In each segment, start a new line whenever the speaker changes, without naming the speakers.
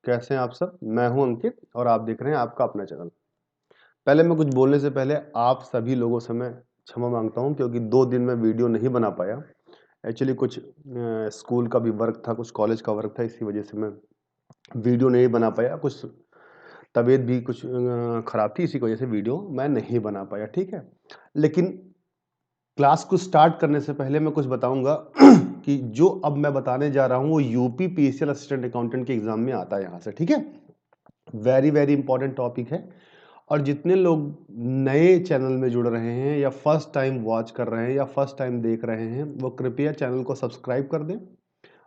कैसे हैं आप सब? मैं हूं अंकित और आप देख रहे हैं आपका अपना चैनल। पहले मैं कुछ बोलने से पहले आप सभी लोगों से मैं क्षमा मांगता हूं क्योंकि 2 दिन में वीडियो नहीं बना पाया। एक्चुअली कुछ स्कूल का भी वर्क था, कुछ कॉलेज का वर्क था, इसी वजह से मैं वीडियो नहीं बना पाया। कुछ तबीयत भी कुछ खराब थी, इसी की वजह से वीडियो मैं नहीं बना पाया, ठीक है। लेकिन क्लास को स्टार्ट करने से पहले मैं कुछ बताऊंगा कि जो अब मैं बताने जा रहा हूं वो यूपी पीएससी असिस्टेंट अकाउंटेंट के एग्जाम में आता है यहाँ से, ठीक है। वेरी वेरी इंपॉर्टेंट टॉपिक है और जितने लोग नए चैनल में जुड़ रहे हैं या फर्स्ट टाइम वॉच कर रहे हैं या फर्स्ट टाइम देख रहे हैं वो कृपया चैनल को सब्सक्राइब कर दें।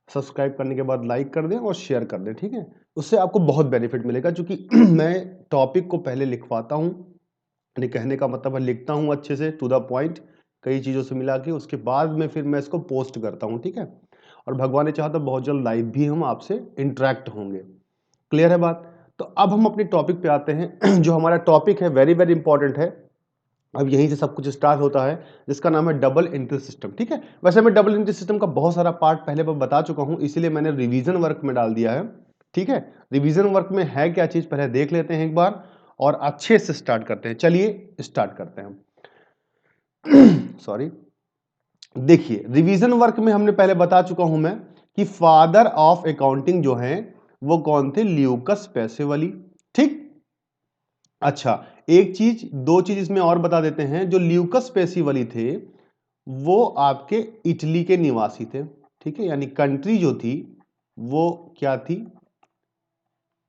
सब्सक्राइब करने के बाद लाइक कर दें और शेयर कर दें, ठीक है। उससे आपको बहुत बेनिफिट मिलेगा क्योंकि मैं टॉपिक को पहले लिखवाता हूँ, यानी कहने का मतलब है लिखता हूँ अच्छे से टू द पॉइंट, कई चीज़ों से मिला के उसके बाद में फिर मैं इसको पोस्ट करता हूँ, ठीक है। और भगवान ने चाहा तो बहुत जल्द लाइव भी हम आपसे इंटरेक्ट होंगे। क्लियर है बात? तो अब हम अपने टॉपिक पे आते हैं। जो हमारा टॉपिक है वेरी वेरी इंपॉर्टेंट है। अब यहीं से सब कुछ स्टार्ट होता है, जिसका नाम है डबल एंट्री सिस्टम, ठीक है। वैसे मैं डबल एंट्री सिस्टम का बहुत सारा पार्ट पहले बता चुका हूं, इसीलिए मैंने रिवीजन वर्क में डाल दिया है, ठीक है। रिवीजन वर्क में है क्या चीज पहले देख लेते हैं एक बार और अच्छे से स्टार्ट करते हैं। चलिए स्टार्ट करते हैं। सॉरी, देखिए रिवीजन वर्क में हमने पहले बता चुका हूं मैं कि फादर ऑफ अकाउंटिंग जो है वो कौन थे? ल्यूकस पेसिवली, ठीक। अच्छा, एक चीज दो चीज इसमें और बता देते हैं। जो ल्यूकस पेसिवली थे वो आपके इटली के निवासी थे, ठीक है। यानी कंट्री जो थी वो क्या थी?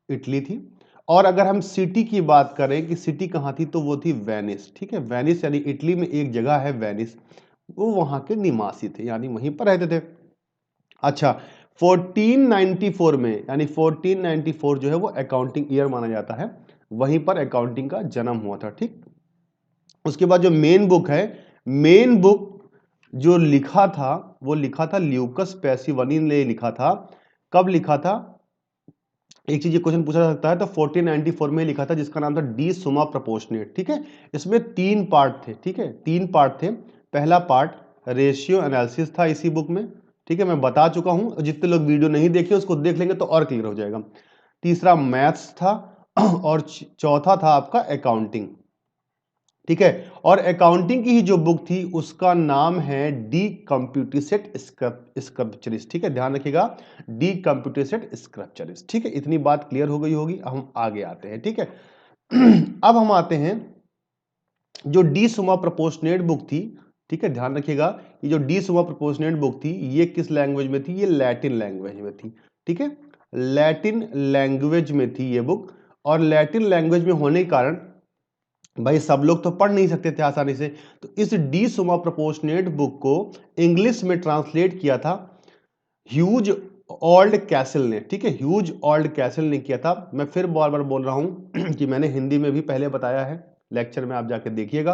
इटली थी। और अगर हम सिटी की बात करें कि सिटी कहां थी तो वो थी वेनिस, ठीक है। वेनिस यानी इटली में एक जगह है वेनिस, वो वहां के निवासी थे यानी वहीं पर रहते थे। अच्छा, 1494 में यानी 1494 जो है वो अकाउंटिंग ईयर माना जाता है, वहीं पर अकाउंटिंग का जन्म हुआ था, ठीक। उसके बाद जो मेन बुक है, मेन बुक जो लिखा था वो लिखा था ल्यूकस पेसिवली ने लिखा था। कब लिखा था? एक चीज ये क्वेश्चन पूछा जा सकता है, तो 1494 में लिखा था, जिसका नाम था डी सुमा प्रपोर्शनेट, ठीक है। इसमें 3 पार्ट थे, ठीक है, 3 पार्ट थे। पहला पार्ट रेशियो एनालिसिस था इसी बुक में, ठीक है, मैं बता चुका हूं। जितने लोग वीडियो नहीं देखे उसको देख लेंगे तो और क्लियर हो जाएगा। तीसरा मैथ्स था और चौथा था आपका अकाउंटिंग, ठीक है। और अकाउंटिंग की ही जो बुक थी उसका नाम है डी कंप्यूटेसेट स्क्रप्चरिस, ठीक है, ध्यान रखिएगा, डी कंप्यूटेसेट स्क्रप्चरिस, ठीक है। इतनी बात क्लियर हो गई होगी। हम आगे आते हैं, ठीक है। अब हम आते हैं जो डी सुमा प्रोपोर्शनेट बुक थी, ठीक है, ध्यान रखिएगा, ये जो डी सुमा प्रोपोर्शनेट बुक थी ये किस लैंग्वेज में थी? ये लैटिन लैंग्वेज में थी, ठीक है। लैटिन लैंग्वेज में थी ये बुक, और लैटिन लैंग्वेज में होने के कारण भाई सब लोग तो पढ़ नहीं सकते थे आसानी से, तो इस डी सुमा प्रोपोर्शनेट बुक को इंग्लिश में ट्रांसलेट किया था ह्यूज ओल्ड कैसल ने, ठीक है, ह्यूज ओल्ड कैसल ने किया था। मैं फिर बार बार बोल रहा हूं कि मैंने हिंदी में भी पहले बताया है, लेक्चर में आप जाके देखिएगा,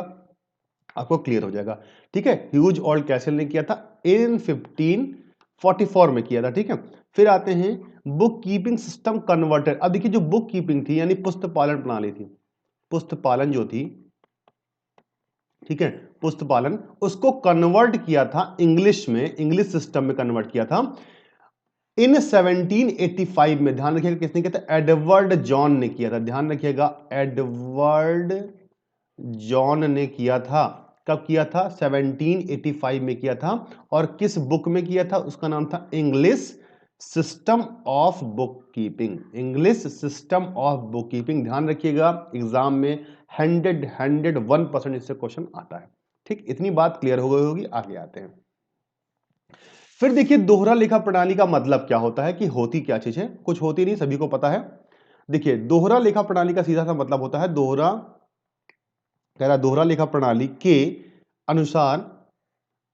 आपको क्लियर हो जाएगा, ठीक है। ह्यूज ओल्ड कैसल ने किया था इन 1544 में किया था, ठीक है। फिर आते हैं बुक कीपिंग सिस्टम कन्वर्टर। अब देखिए जो बुक कीपिंग थी यानी पुस्तपालन प्रणाली थी, पुस्तपालन जो थी, ठीक है, पुस्तपालन, उसको कन्वर्ट किया था इंग्लिश में, इंग्लिश सिस्टम में कन्वर्ट किया था इन 1785 में। ध्यान रखिएगा किसने किया था? एडवर्ड जॉन ने किया था, ध्यान रखिएगा, एडवर्ड जॉन ने किया था। कब किया था? 1785 में किया था। और किस बुक में किया था? उसका नाम था English system of book keeping, English system of book keeping. ध्यान रखिएगा एग्जाम में 101% इससे क्वेश्चन आता है, ठीक। इतनी बात क्लियर हो गई होगी। आगे आते हैं। फिर देखिए दोहरा लेखा प्रणाली का मतलब क्या होता है, कि होती क्या चीज है? कुछ होती नहीं, सभी को पता है। देखिए दोहरा लेखा प्रणाली का सीधा सा मतलब होता है, दोहरा लेखा प्रणाली के अनुसार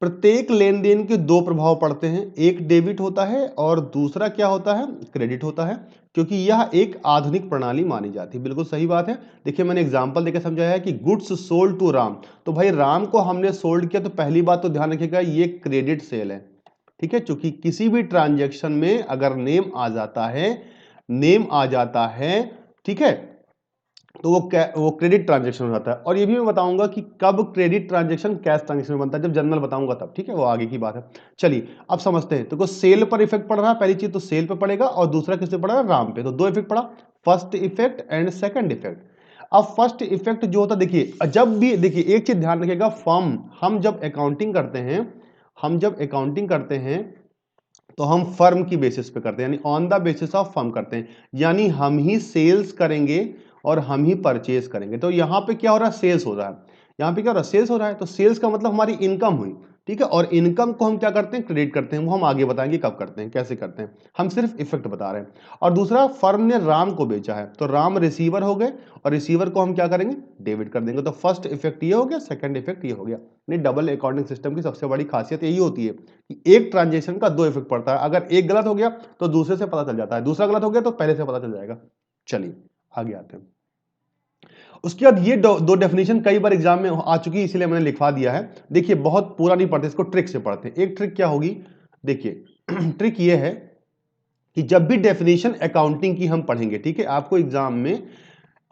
प्रत्येक लेन देन के दो प्रभाव पड़ते हैं, एक डेबिट होता है और दूसरा क्या होता है? क्रेडिट होता है, क्योंकि यह एक आधुनिक प्रणाली मानी जाती है। बिल्कुल सही बात है। देखिए मैंने एग्जांपल देकर समझाया है कि गुड्स सोल्ड टू राम, तो भाई राम को हमने सोल्ड किया, तो पहली बात तो ध्यान रखिएगा ये क्रेडिट सेल है, ठीक है। क्योंकि किसी भी ट्रांजैक्शन में अगर नेम आ जाता है, नेम आ जाता है, ठीक है, तो वो क्रेडिट ट्रांजेक्शन हो जाता है। और ये भी मैं बताऊंगा कि कब क्रेडिट ट्रांजेक्शन कैश ट्रांजेक्शन में बनता है, जब जनरल बताऊंगा तब, ठीक है, वो आगे की बात है। चलिए अब समझते हैं। तो सेल पर इफेक्ट पड़ रहा है, पहली चीज तो सेल पे पड़ेगा और दूसरा किस पे पड़ रहा है, राम पे। तो दो इफेक्ट पड़ा, first effect and second effect. अब फर्स्ट इफेक्ट जो होता है, देखिए जब भी, देखिए एक चीज ध्यान रखिएगा, फर्म, हम जब अकाउंटिंग करते हैं तो हम फर्म की बेसिस पे करते हैं, यानी on the basis of firm करते हैं, यानी हम ही सेल्स करेंगे और हम ही परचेज करेंगे। तो यहां पे क्या हो रहा है, सेल्स हो रहा है, यहां पे क्या हो रहा है, सेल्स हो रहा है। तो सेल्स का मतलब हमारी इनकम हुई, ठीक है, और इनकम को हम क्या करते हैं, क्रेडिट करते हैं। वो हम आगे बताएंगे कब करते हैं, कैसे करते हैं, हम सिर्फ इफेक्ट बता रहे हैं। और दूसरा, फर्म ने राम को बेचा है, तो राम रिसीवर हो गए और रिसीवर को हम क्या करेंगे, डेबिट कर देंगे। तो फर्स्ट इफेक्ट ये हो गया, सेकंड इफेक्ट ये हो गया। नहीं, डबल अकाउंटिंग सिस्टम की सबसे बड़ी खासियत यही होती है कि एक ट्रांजेक्शन का दो इफेक्ट पड़ता है। अगर एक गलत हो गया तो दूसरे से पता चल जाता है, दूसरा गलत हो गया तो पहले से पता चल जाएगा। चलिए आगे आते हैं। उसके बाद ये दो डेफिनेशन कई बार एग्जाम में आ चुकी है, इसलिए मैंने लिखवा दिया है। देखिए बहुत पूरा नहीं पढ़ते, इसको ट्रिक से पढ़ते हैं। एक ट्रिक क्या होगी, देखिए ट्रिक ये है कि जब भी डेफिनेशन अकाउंटिंग की हम पढ़ेंगे, ठीक है, आपको एग्जाम में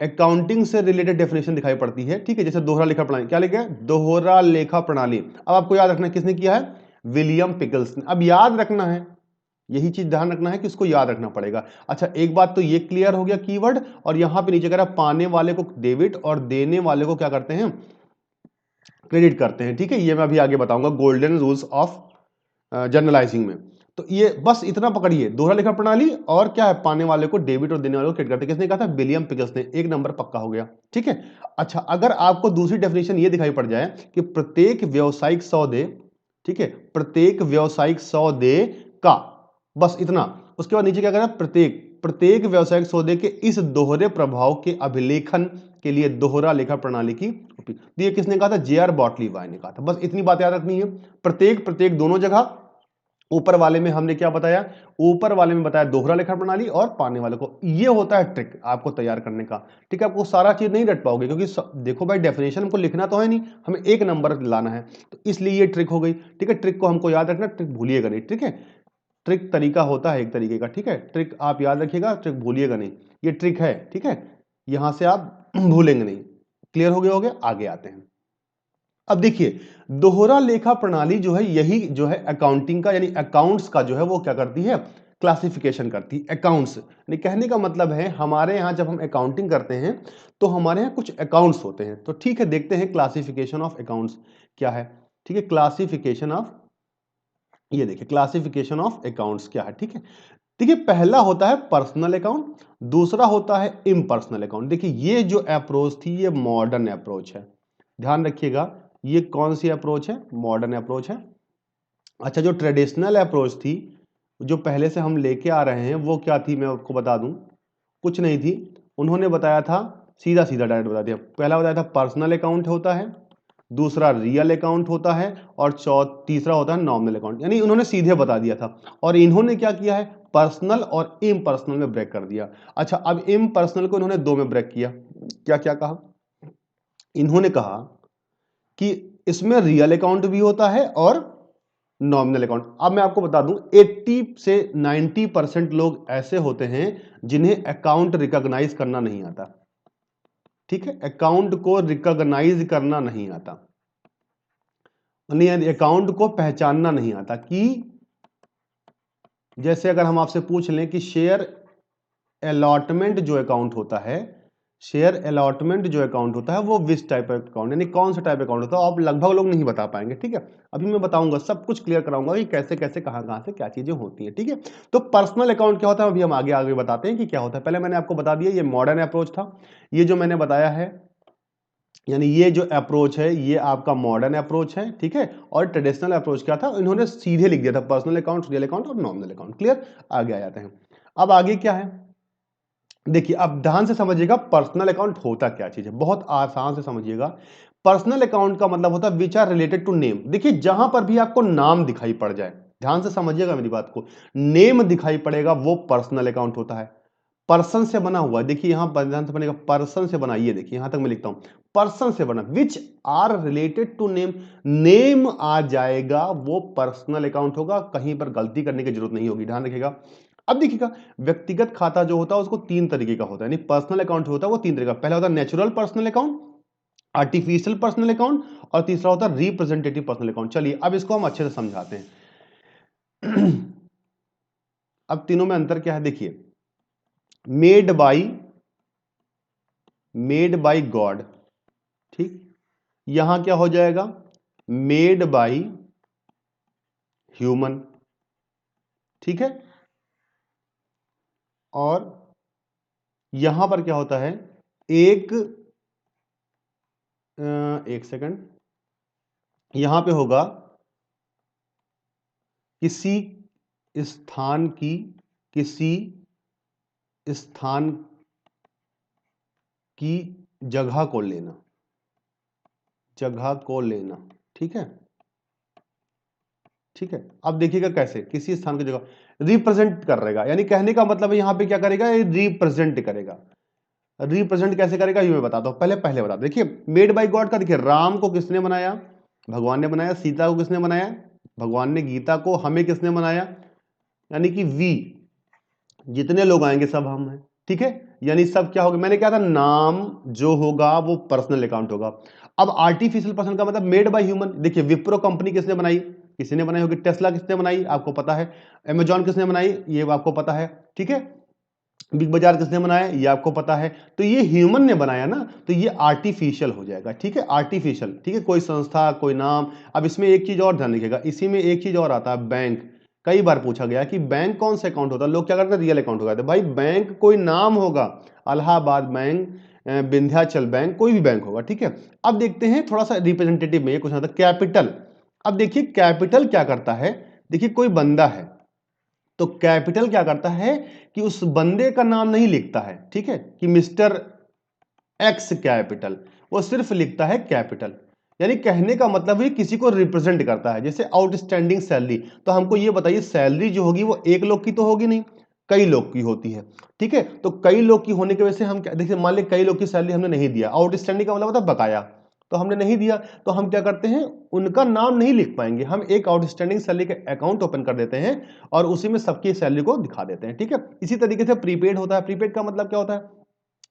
अकाउंटिंग से रिलेटेड डेफिनेशन दिखाई पड़ती है, ठीक है, जैसे दोहरा लेखा प्रणाली, क्या लिखा है, दोहरा लेखा प्रणाली। अब आपको याद रखना है किसने किया है, विलियम पिकल्स ने। अब याद रखना है, यही चीज ध्यान रखना है कि इसको याद रखना पड़ेगा। अच्छा एक बात तो ये क्लियर हो गया कीवर्ड, और यहां पे नीचे कह रहा पाने वाले को डेबिट और देने वाले को क्या करते हैं, क्रेडिट करते हैं, ठीक है, ये मैं अभी आगे बताऊंगा गोल्डन रूल्स ऑफ जर्नलाइजिंग में। तो ये बस इतना पकड़िए, दोहरा लेखा प्रणाली और क्या है, पाने वाले को डेबिट और देने वाले को क्रेडिट करते हैं। किसने कहा था, विलियम पिकल्स ने। एक नंबर पक्का हो गया, ठीक है। अच्छा अगर आपको दूसरी डेफिनेशन ये दिखाई पड़ जाए कि प्रत्येक व्यावसायिक सौदे, ठीक है, प्रत्येक व्यावसायिक सौदे का, बस इतना। उसके बाद नीचे क्या करें, प्रत्येक प्रत्येक व्यावसायिक सौदे के इस दोहरे प्रभाव के अभिलेखन के लिए दोहरा लेखा प्रणाली की। ये किसने कहा था, जे.आर. बॉटली बाय ने कहा था। बस इतनी बात याद रखनी है, प्रत्येक प्रत्येक दोनों जगह। ऊपर वाले में हमने क्या बताया, ऊपर वाले में बताया दोहरा लेखा प्रणाली, और पाने वाले को। ये होता है ट्रिक आपको तैयार करने का, ठीक है। आपको सारा चीज नहीं रट पाओगे, क्योंकि देखो भाई डेफिनेशन हमको लिखना तो है नहीं, हमें एक नंबर लाना है, तो इसलिए ये ट्रिक हो गई, ठीक है। ट्रिक को हमको याद रखना, ट्रिक भूलिएगा नहीं, ठीक है। ट्रिक तरीका होता है एक तरीके का, ठीक है, ट्रिक आप याद रखिएगा, ट्रिक भूलिएगा नहीं, ये ट्रिक है, ठीक है, यहां से आप भूलेंगे नहीं। क्लियर हो गया, आगे आते हैं। अब देखिए दोहरा लेखा प्रणाली जो है, यही जो है अकाउंटिंग का, यानी अकाउंट्स का जो है वो क्या करती है, क्लासिफिकेशन करती है। अकाउंट्स यानी कहने का मतलब है, हमारे यहां जब हम अकाउंटिंग करते हैं तो हमारे यहां कुछ अकाउंट्स होते हैं। तो ठीक है, देखते हैं क्लासिफिकेशन ऑफ अकाउंट्स क्या है, ठीक है, क्लासिफिकेशन ऑफ, ये देखिए क्लासिफिकेशन ऑफ अकाउंट्स क्या है, ठीक है। देखिए पहला होता है पर्सनल अकाउंट, दूसरा होता है इम्पर्सनल अकाउंट। देखिए ये जो अप्रोच थी ये मॉडर्न अप्रोच है, ध्यान रखिएगा, ये कौन सी अप्रोच है, मॉडर्न अप्रोच है। अच्छा जो ट्रेडिशनल अप्रोच थी, जो पहले से हम लेके आ रहे हैं, वो क्या थी, मैं आपको बता दूं, कुछ नहीं थी। उन्होंने बताया था, सीधा सीधा डायरेक्ट बता दिया। पहला बताया था पर्सनल अकाउंट होता है, दूसरा रियल अकाउंट होता है, और तीसरा होता है नॉमिनल अकाउंट। यानी उन्होंने सीधे बता दिया था, और इन्होंने क्या किया है, पर्सनल और इम्पर्सनल में ब्रेक कर दिया। अच्छा अब इम्पर्सनल को इन्होंने दो में ब्रेक किया। क्या क्या कहा, इन्होंने कहा कि इसमें रियल अकाउंट भी होता है और नॉमिनल अकाउंट। अब मैं आपको बता दूं 80 से 90% लोग ऐसे होते हैं जिन्हें अकाउंट रिकॉग्नाइज करना नहीं आता, ठीक है, अकाउंट को रिकॉग्नाइज करना नहीं आता, यानी अकाउंट को पहचानना नहीं आता। कि जैसे अगर हम आपसे पूछ लें कि शेयर अलॉटमेंट जो अकाउंट होता है, शेयर अलॉटमेंट जो अकाउंट होता है वो विच टाइप ऑफ अकाउंट, यानी कौन सा टाइप अकाउंट होता है, आप लगभग लोग नहीं बता पाएंगे, ठीक है। अभी मैं बताऊंगा, सब कुछ क्लियर कराऊंगा कि कैसे कैसे कहां से क्या चीजें होती हैं, ठीक है। तो पर्सनल अकाउंट क्या होता है, अभी हम आगे आगे बताते हैं कि क्या होता है। पहले मैंने आपको बता दिया, ये मॉडर्न अप्रोच था, ये जो मैंने बताया है, यानी ये जो अप्रोच है ये आपका मॉडर्न अप्रोच है, ठीक है। और ट्रेडिशनल अप्रोच क्या था, इन्होंने सीधे लिख दिया था पर्सनल अकाउंट, रियल अकाउंट और नॉमिनल अकाउंट। क्लियर, आगे आ जाते हैं। अब आगे क्या है, देखिए अब ध्यान से समझिएगा पर्सनल अकाउंट होता क्या चीज है, बहुत आसान से समझिएगा। पर्सनल अकाउंट का मतलब होता है which are related to name. देखिए जहां पर भी आपको नाम दिखाई पड़ जाए, ध्यान से समझिएगा मेरी बात को, नेम दिखाई पड़ेगा वो पर्सनल अकाउंट होता है। पर्सन से बना हुआ है, देखिए यहां पर ध्यान से बनेगा, पर्सन से बना, ये देखिए यहां तक मैं लिखता हूं, पर्सन से बना, which are related to name, name आ जाएगा वो पर्सनल अकाउंट होगा, कहीं पर गलती करने की जरूरत नहीं होगी, ध्यान रखिएगा। अब देखिएगा, व्यक्तिगत खाता जो होता है उसको तीन तरीके का होता है, यानी पर्सनल अकाउंट होता है वो तीन तरीके का। पहला होता है natural personal account, artificial personal account, और तीसरा होता है रिप्रेजेंटेटिव पर्सनल अकाउंट। चलिए अब इसको हम अच्छे से समझाते हैं। अब तीनों में अंतर क्या है देखिए, मेड बाई गॉड, ठीक, यहां क्या हो जाएगा, मेड बाई ह्यूमन, ठीक है, और यहां पर क्या होता है, एक सेकंड, यहां पे होगा किसी स्थान की जगह को लेना, ठीक है, ठीक है। अब देखिएगा कैसे, किसी स्थान की जगह रिप्रेजेंट करेगा, यानी कहने का मतलब है यहां पे क्या करेगा, ये रिप्रेजेंट करेगा। रिप्रेजेंट कैसे करेगा ये मैं बताता हूं, पहले बता, देखिए मेड बाय गॉड का, देखिए राम को किसने बनाया, भगवान ने बनाया, सीता को किसने बनाया, भगवान ने, गीता को हमें किसने बनाया, यानी कि वी, जितने लोग आएंगे सब हम हैं, ठीक है, यानी सब क्या होगा, मैंने कहा था नाम जो होगा वो पर्सनल अकाउंट होगा। अब आर्टिफिशियल पर्सन का मतलब मेड बाय ह्यूमन, देखिए विप्रो कंपनी किसने बनाई, किसी ने बनाई होगी, टेस्ला किसने बनाई आपको पता है, अमेजॉन किसने बनाई ये आपको पता है, ठीक है, बिग बाजार किसने बनाया ये आपको पता है, तो ये ह्यूमन ने बनाया ना, तो ये आर्टिफिशियल हो जाएगा, ठीक है, आर्टिफिशियल, ठीक है, कोई संस्था कोई नाम। अब इसमें एक चीज और ध्यान रखिएगा, इसी में एक चीज और आता है बैंक, कई बार पूछा गया कि बैंक कौन सा अकाउंट होता है, लोग क्या करते हैं रियल अकाउंट होगा, भाई बैंक कोई नाम होगा, अलाहाबाद बैंक, विंध्याचल बैंक, कोई भी बैंक होगा, ठीक है। अब देखते हैं थोड़ा सा रिप्रेजेंटेटिव में कुछ आता है कैपिटल। अब देखिए कैपिटल क्या करता है, देखिए कोई बंदा है तो कैपिटल क्या करता है कि उस बंदे का नाम नहीं लिखता है, ठीक है, कि मिस्टर एक्स कैपिटल, वो सिर्फ लिखता है कैपिटल, यानी कहने का मतलब है किसी को रिप्रेजेंट करता है। जैसे आउटस्टैंडिंग सैलरी, तो हमको ये बताइए सैलरी जो होगी वो एक लोग की तो होगी नहीं, कई लोग की होती है, ठीक है, तो कई लोग की होने की वजह से हम क्या, देखिए मान लीजिए कई लोग की सैलरी हमने नहीं दिया, आउटस्टैंडिंग का मतलब होता है बकाया, तो हमने नहीं दिया, तो हम क्या करते हैं उनका नाम नहीं लिख पाएंगे, हम एक आउटस्टैंडिंग सैलरी का अकाउंट ओपन कर देते हैं और उसी में सबकी सैलरी को दिखा देते हैं, ठीक है। इसी तरीके से प्रीपेड होता है, प्रीपेड का मतलब क्या होता है,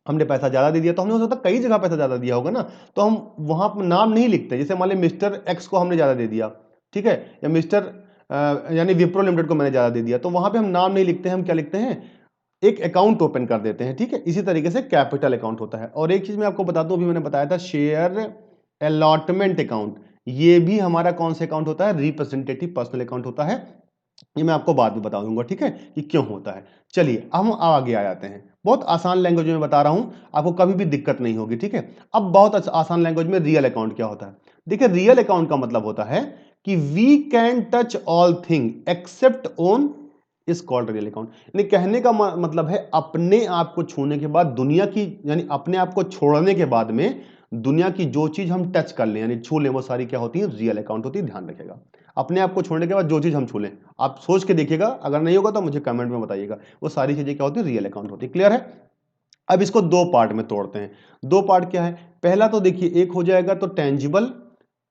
हमने पैसा ज्यादा दे दिया, तो हमने हो सकता है कई जगह पैसा ज्यादा दिया होगा ना, तो हम वहां पर नाम नहीं लिखते, जैसे मान लीजिए मिस्टर एक्स को हमने ज्यादा दे दिया, ठीक है, या मिस्टर यानी विप्रो लिमिटेड को मैंने ज्यादा दे दिया, तो वहां पे हम नाम नहीं लिखते हैं, हम क्या लिखते हैं एक अकाउंट ओपन कर देते हैं, ठीक है। इसी तरीके से कैपिटल अकाउंट होता है। और एक चीज मैं आपको बता दूं, अभी मैंने बताया था शेयर अलॉटमेंट अकाउंट, ये भी हमारा कौन सा अकाउंट होता है, रिप्रेजेंटेटिव पर्सनल अकाउंट होता है, ये मैं आपको बाद में बता दूंगा, ठीक है, कि क्यों होता है। चलिए हम आगे आ जाते हैं, बहुत आसान लैंग्वेज में बता रहा हूं, आपको कभी भी दिक्कत नहीं होगी, ठीक है। अब बहुत आसान लैंग्वेज में रियल अकाउंट क्या होता है, देखिए रियल अकाउंट का मतलब होता है कि we can touch all thing except one is called real account, यानी कहने का मतलब है अपने आप को छूने के बाद दुनिया की, यानी अपने आप को छोड़ने के बाद में दुनिया की जो चीज हम टच कर लें यानी छू लें, वो सारी क्या होती है, रियल अकाउंट होती है, ध्यान रखिएगा। अपने आप को छोड़ने के बाद जो चीज हम छू लें, आप सोच के देखिएगा, अगर नहीं होगा तो मुझे कमेंट में बताइएगा, वो सारी चीजें क्या होती है, रियल अकाउंट होती है, क्लियर है। अब इसको दो पार्ट में तोड़ते हैं, दो पार्ट क्या है, पहला तो देखिए एक हो जाएगा तो टेंजिबल,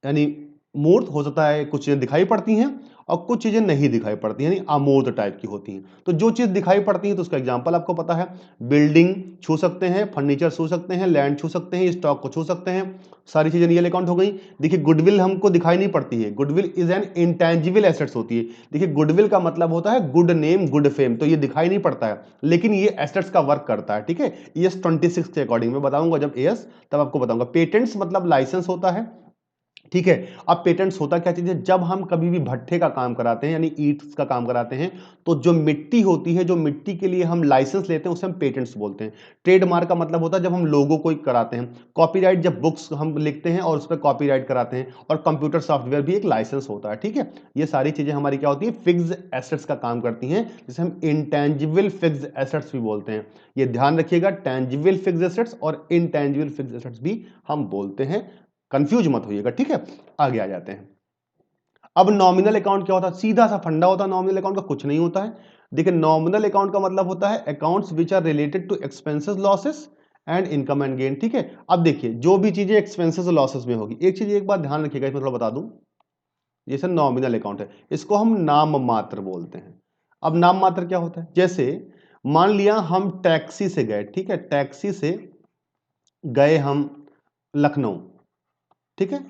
यानी मूर्त हो सकता है, कुछ चीजें दिखाई पड़ती हैं और कुछ चीजें नहीं दिखाई पड़ती हैं, यानी अमूर्त टाइप की होती हैं। तो जो चीज दिखाई पड़ती है तो उसका एग्जांपल आपको पता है, बिल्डिंग छू सकते हैं, फर्नीचर छू सकते हैं, लैंड छू सकते हैं, स्टॉक को छू सकते हैं, सारी चीजें रियल अकाउंट हो गई। देखिए गुडविल हमको दिखाई नहीं पड़ती है, goodwill is an intangible assets होती है। देखिए गुडविल का मतलब होता है गुड नेम गुड फेम, तो ये दिखाई नहीं पड़ता है लेकिन ये एसेट्स का वर्क करता है, ठीक है। ES 26 के अकॉर्डिंग मैं बताऊंगा जब ES, तब आपको बताऊंगा। पेटेंट्स मतलब लाइसेंस होता है, ठीक है। अब पेटेंट्स होता क्या चीज है, जब हम कभी भी भट्ठे का काम कराते हैं यानी ईंट्स का काम कराते हैं, तो जो मिट्टी होती है, जो मिट्टी के लिए हम लाइसेंस लेते हैं उसे हम पेटेंट्स बोलते हैं। ट्रेडमार्क का मतलब होता है जब हम लोगों को कराते हैं। कॉपीराइट जब बुक्स हम लिखते हैं और उस पर कॉपीराइट कराते हैं। और कंप्यूटर सॉफ्टवेयर भी एक लाइसेंस होता है, ठीक है। ये सारी चीजें हमारी क्या होती है, फिक्स्ड एसेट्स का काम करती हैं, जिसे हम इंटेंजिबल फिक्स्ड एसेट्स भी बोलते हैं। ये ध्यान रखिएगा, टेंजिबल फिक्स्ड एसेट्स और इंटेंजिबल फिक्स्ड एसेट्स भी हम बोलते हैं, कंफ्यूज मत होइएगा, ठीक है। आगे आ जाते हैं। अब नॉमिनल अकाउंट क्या होता है, सीधा सा फंडा होता है नॉमिनल अकाउंट का, कुछ नहीं होता है। देखिए नॉमिनल अकाउंट का मतलब होता है accounts which are related to expenses losses and income and gain, ठीक है। अब देखिए जो भी चीजें एक्सपेंसेस लॉसेस में होगी, एक चीज एक बात ध्यान रखिएगा, इसमें थोड़ा बता दूं, जैसे नॉमिनल अकाउंट है इसको हम नाम मात्र बोलते हैं। अब नाम मात्र क्या होता है? जैसे मान लिया हम टैक्सी से गए, ठीक है, टैक्सी से गए हम लखनऊ, ठीक है,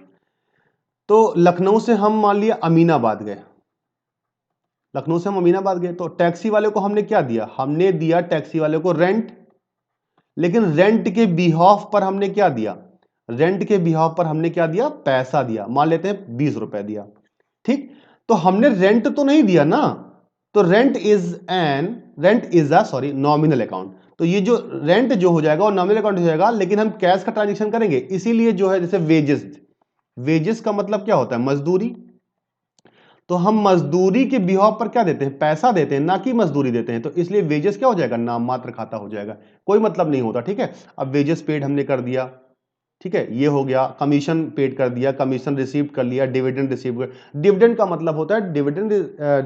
तो लखनऊ से हम मान लिया अमीनाबाद गए, लखनऊ से हम अमीनाबाद गए, तो टैक्सी वाले को हमने क्या दिया? हमने दिया टैक्सी वाले को रेंट, लेकिन रेंट के बिहाफ पर हमने क्या दिया? रेंट के बिहाफ पर हमने क्या दिया? पैसा दिया। मान लेते हैं 20 रुपए दिया, ठीक, तो हमने रेंट तो नहीं दिया ना, तो rent is a sorry nominal account, तो ये जो रेंट जो हो जाएगा वो नॉमिनल अकाउंट हो जाएगा, लेकिन हम कैश का ट्रांजेक्शन करेंगे, इसीलिए जो है जैसे वेजेस, वेजेस का मतलब क्या होता है? मजदूरी, तो हम मजदूरी के बिहाव पर क्या देते हैं? पैसा देते हैं, ना कि मजदूरी देते हैं, तो इसलिए वेजेस क्या हो जाएगा? नाम मात्र खाता हो जाएगा, कोई मतलब नहीं होता, ठीक है। अब वेजेस पेड हमने कर दिया, ठीक है, ये हो गया। कमीशन पेड कर दिया, कमीशन रिसीव कर लिया, डिविडेंड रिसीव कर, डिविडेंड का मतलब होता है, डिविडेंड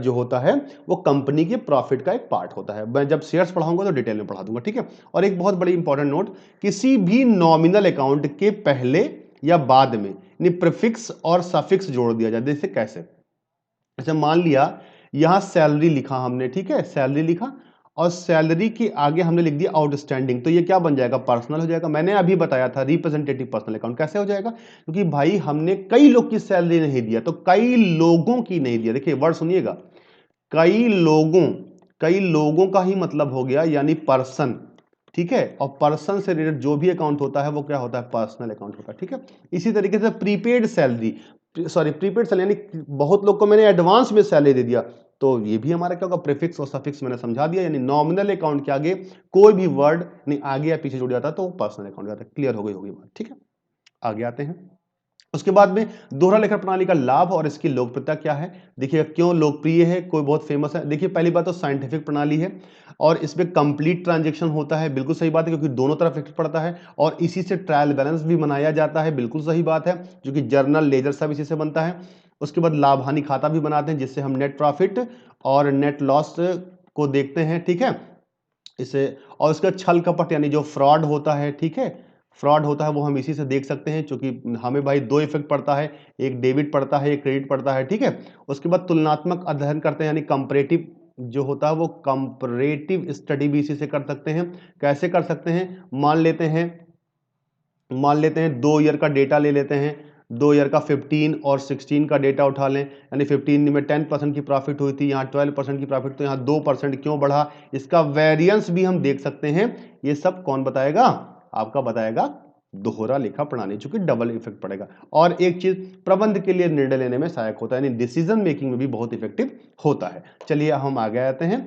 जो होता है वो कंपनी के प्रॉफिट का एक पार्ट होता है। मैं जब शेयर्स पढ़ाऊंगा तो डिटेल में पढ़ा दूंगा, ठीक है। और एक बहुत बड़ी इंपॉर्टेंट नोट, किसी भी नॉमिनल अकाउंट के पहले या बाद में प्रीफिक्स और सफिक्स जोड़ दिया जाए। जैसे कैसे? अच्छा, मान लिया यहां सैलरी लिखा हमने, ठीक है, सैलरी लिखा, और सैलरी के आगे हमने लिख दिया आउटस्टैंडिंग, तो ये क्या बन जाएगा? पर्सनल हो जाएगा। मैंने अभी बताया था रिप्रेजेंटेटिव पर्सनल अकाउंट कैसे हो जाएगा, क्योंकि भाई हमने कई लोग की सैलरी नहीं दिया, तो कई लोगों की नहीं दिया। देखिए वर्ड सुनिएगा, कई लोगों का ही मतलब हो गया, यानी पर्सन, ठीक है, और पर्सन से रिलेटेड जो भी अकाउंट होता है वो क्या होता है? पर्सनल अकाउंट होता है, ठीक है। इसी तरीके से prepaid salary, sorry prepaid salary, यानी बहुत लोग को मैंने एडवांस में सैलरी दे दिया, तो ये भी हमारा क्या होगा? प्रीफिक्स और सफिक्स मैंने समझा दिया, यानी नॉमिनल अकाउंट के आगे कोई भी वर्ड नहीं आगे या पीछे जुड़ जाता तो वो पर्सनल अकाउंट जाता है। क्लियर हो गई होगी बात, ठीक है। आगे आते हैं, उसके बाद में दोहरा लेखा प्रणाली का लाभ और इसकी लोकप्रियता क्या है। देखिए क्यों लोकप्रिय है, कोई बहुत फेमस है। देखिए पहली बात तो साइंटिफिक प्रणाली है और इसमें कंप्लीट ट्रांजैक्शन होता है, बिल्कुल सही बात है, क्योंकि दोनों तरफ इफेक्ट पड़ता है, और इसी से ट्रायल बैलेंस भी बनाया जाता है, बिल्कुल सही बात है, जो कि जर्नल लेजर सब इसी से बनता है। उसके बाद लाभ हानि खाता भी बनाते हैं, जिससे हम नेट प्रॉफिट और नेट लॉस को देखते हैं, ठीक है, इसे। और उसका छल कपट यानी जो फ्रॉड होता है, ठीक है, फ्रॉड होता है वो हम इसी से देख सकते हैं, क्योंकि हमें भाई दो इफेक्ट पड़ता है, एक डेबिट पड़ता है, एक क्रेडिट पड़ता है, ठीक है। उसके बाद तुलनात्मक अध्ययन करते हैं, यानी कंपैरेटिव जो होता है वो कंपैरेटिव स्टडी भी इसी से कर सकते हैं। कैसे कर सकते हैं? मान लेते हैं 2 ईयर का डेटा ले लेते हैं, 2 ईयर का 15 और 16 का डेटा उठा लें, यानी 15 में 10% की प्रॉफिट हुई थी, यहाँ 12% की प्रॉफिट, तो यहाँ 2% क्यों बढ़ा, इसका वेरिएंस भी हम देख सकते हैं। ये सब कौन बताएगा? आपका बताएगा दोहरा लेखा प्रणाली, चूंकि डबल इफेक्ट पड़ेगा। और एक चीज, प्रबंध के लिए निर्णय लेने में सहायक होता है, यानी डिसीजन मेकिंग में भी बहुत इफेक्टिव होता है। चलिए हम आगे आते हैं।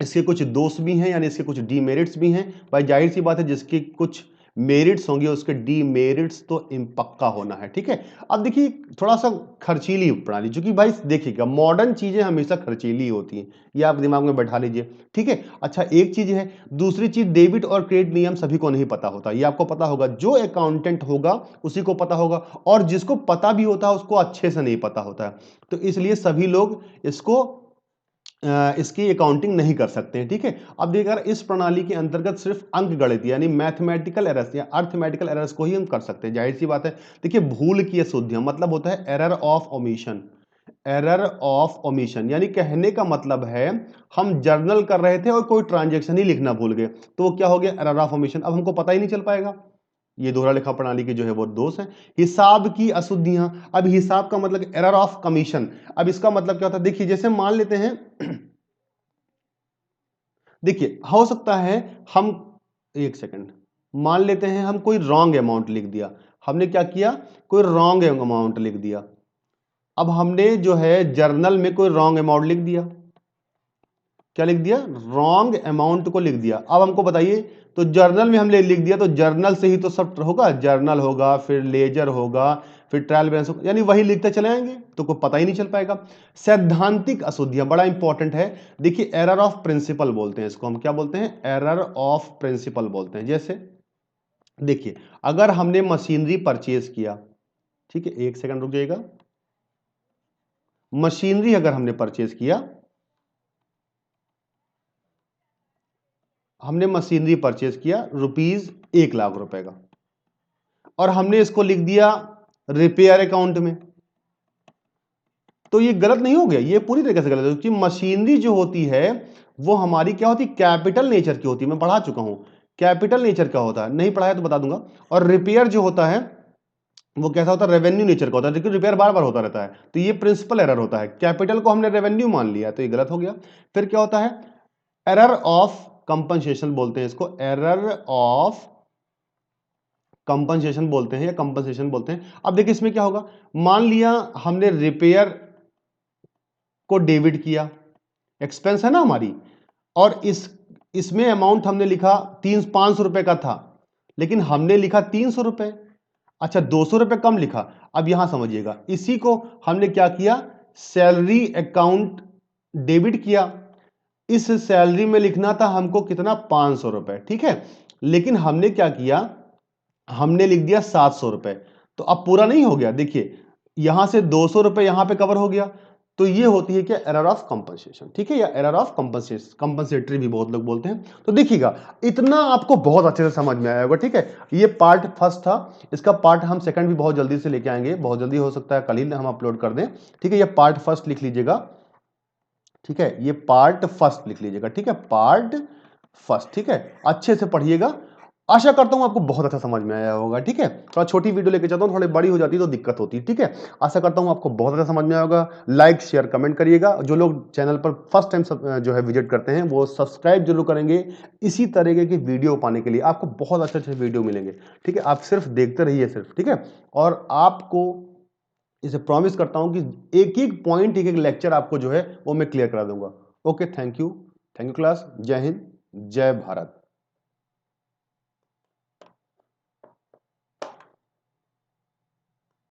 इसके कुछ दोष भी हैं, यानी इसके कुछ डीमेरिट्स भी हैं। भाई जाहिर सी बात है, जिसकी कुछ मेरिट्स होंगे उसके डीमेरिट्स तो पक्का होना है, ठीक है। अब देखिए थोड़ा सा खर्चीली प्रणाली, जो कि भाई देखिएगा मॉडर्न चीजें हमेशा खर्चीली होती हैं, ये आप दिमाग में बैठा लीजिए, ठीक है। अच्छा एक चीज है, दूसरी चीज डेबिट और क्रेडिट नियम सभी को नहीं पता होता, ये आपको पता होगा, जो अकाउंटेंट होगा उसी को पता होगा, और जिसको पता भी होता है उसको अच्छे से नहीं पता होता है, तो इसलिए सभी लोग इसकी अकाउंटिंग नहीं कर सकते हैं, ठीक है। अब देखिए इस प्रणाली के अंतर्गत सिर्फ अंक गणित यानी मैथमेटिकल एरर्स या अर्थमेटिकल एरर्स को ही हम कर सकते हैं, जाहिर सी बात है। देखिए भूल की अशुद्धियां मतलब होता है error of omission, error of omission यानी कहने का मतलब है हम जर्नल कर रहे थे और कोई ट्रांजैक्शन ही लिखना भूल गए, तो वो क्या हो गया? Error of omission. अब हमको पता ही नहीं चल पाएगा, ये दोहरा लेखा प्रणाली के जो है वो दोष है। हिसाब की अशुद्धियां, अब हिसाब का मतलब एरर ऑफ कमीशन, अब इसका मतलब क्या होता है? देखिए जैसे मान लेते हैं देखिए हो सकता है हम, एक सेकंड, मान लेते हैं हम कोई रॉन्ग अमाउंट लिख दिया, हमने क्या किया? कोई रॉन्ग अमाउंट लिख दिया। अब हमने जो है जर्नल में कोई रॉन्ग अमाउंट लिख दिया, क्या लिख दिया? रॉन्ग अमाउंट को लिख दिया। अब हमको बताइए, तो जर्नल में हमने लिख दिया, तो जर्नल से ही तो सब होगा, जर्नल होगा, फिर लेजर होगा, फिर ट्रायल बैलेंस होगा, यानी वही लिखते चले आएंगे, तो कोई पता ही नहीं चल पाएगा। सैद्धांतिक अशुद्धियां बड़ा इंपॉर्टेंट है। देखिए एरर ऑफ प्रिंसिपल बोलते हैं इसको, हम क्या बोलते हैं? एरर ऑफ प्रिंसिपल बोलते हैं। जैसे देखिए अगर हमने मशीनरी परचेज किया, ठीक है, एक सेकंड रुक जाइएगा, मशीनरी अगर हमने परचेज किया, हमने मशीनरी परचेज किया ₹1,00,000 का, और हमने इसको लिख दिया रिपेयर अकाउंट में, तो ये गलत नहीं हो गया, ये पूरी तरीके से गलत है, क्योंकि मशीनरी जो होती है वो हमारी क्या होती है, कैपिटल नेचर की होती है। मैं पढ़ा चुका हूं कैपिटल नेचर का होता है, नहीं पढ़ाया तो बता दूंगा। और रिपेयर जो होता है वो कैसा होता है, रेवेन्यू नेचर का होता है, लेकिन रिपेयर बार बार होता रहता है, तो ये प्रिंसिपल एरर होता है। कैपिटल को हमने रेवेन्यू मान लिया तो ये गलत हो गया। फिर क्या होता है, एरर ऑफ कंपनसेशन बोलते हैं इसको, एरर ऑफ कंपनसेशन बोलते हैं या कंपनसेशन बोलते हैं। अब देखिए इसमें क्या होगा, मान लिया हमने रिपेयर को डेबिट किया, एक्सपेंस है ना हमारी, और इसमें अमाउंट हमने लिखा 500 रुपए का था, लेकिन हमने लिखा 300 रुपए, अच्छा 200 रुपए कम लिखा। अब यहां समझिएगा, इसी को हमने क्या किया, सैलरी अकाउंट डेबिट किया, इस सैलरी में लिखना था हमको कितना, 500 रुपए, ठीक है, लेकिन हमने क्या किया, हमने लिख दिया 700 रुपए। तो अब पूरा नहीं हो गया, देखिए यहां से 200 रुपए यहां पे कवर हो गया, तो ये होती है क्या, एरर ऑफ कंपनसेशन, ठीक है, या एरर ऑफ कंपनसेशन, कंपनसेटरी भी बहुत लोग बोलते हैं। तो देखिएगा इतना आपको बहुत अच्छे से समझ में आया होगा, ठीक है। ये पार्ट फर्स्ट था, इसका पार्ट हम सेकंड भी बहुत जल्दी से लेके आएंगे, बहुत जल्दी हो सकता है कल ही हम अपलोड कर दें, ठीक है। ये पार्ट फर्स्ट लिख लीजिएगा, ठीक है, ये पार्ट फर्स्ट लिख लीजिएगा, ठीक है, पार्ट फर्स्ट, ठीक है, अच्छे से पढ़िएगा। आशा करता हूं आपको बहुत अच्छा समझ में आया होगा, ठीक है। थोड़ा छोटी वीडियो लेके चलता हूं, थोड़ी बड़ी हो जाती है तो दिक्कत होती है, ठीक है। आशा करता हूं आपको बहुत अच्छा समझ में आया होगा। लाइक शेयर कमेंट करिएगा, जो लोग चैनल पर फर्स्ट टाइम जो है विजिट करते हैं वो सब्सक्राइब जरूर करेंगे, इसी तरीके की वीडियो पाने के लिए। आपको बहुत अच्छे अच्छे वीडियो मिलेंगे, ठीक है, आप सिर्फ देखते रहिए सिर्फ, ठीक है। और आपको इसे प्रॉमिस करता हूं कि एक एक पॉइंट, एक एक लेक्चर आपको जो है वो मैं क्लियर करा दूंगा। ओके, थैंक यू क्लास, जय हिंद, जय भारत।